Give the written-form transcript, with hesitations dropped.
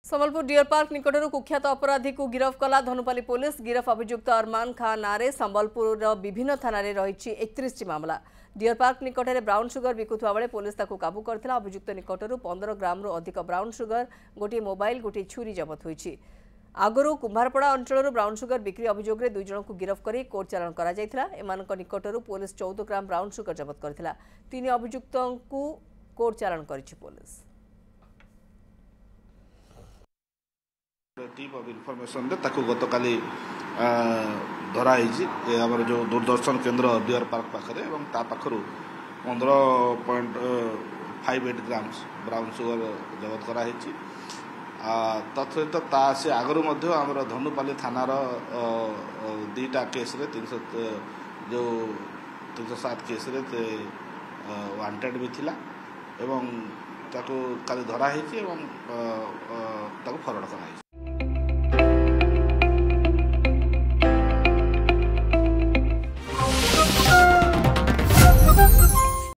Sambalpur deer park निकटर कुख्यात अपराधी को गिरफ कला धनुपाली पुलिस। गिरफ अभियुक्त अरमान खान नारे संबलपुर विभिन्न थाना रही 31 मामला। डियर पार्क निकटने ब्राउन सुगर बिकुवा बेले पुलिस ताकू काबू करथिला। अभियुक्त निकटर 15 ग्राम अधिक ब्राउन सुगर, गोटे मोबाइल, गोटे छुरी जबत होईछि। आगरू कुंभारपड़ा अंचल ब्राउन सुगर बिक्री अभियोग में 2 जन को गिरफ कर कोर्ट चालाण कर निकटर पुलिस 14 ग्राम ब्राउन सुगर जबत करथिला। 3 अभियुक्त को कोर्ट चालाण करिछि पुलिस। टीम ऑफ इनफॉरमेशन गतकाली धराई आम जो दूरदर्शन केन्द्र डियर पार्क पाखे पाखर 15.58 ग्राम्स ब्राउन सुगर जबत कराई। तत्सहित से आगु आमर धनुपाली थानार 2टा केस रे 307 केस रे वांटेड भी थिला एवं ताको काली धराई फरवर्ड कराई।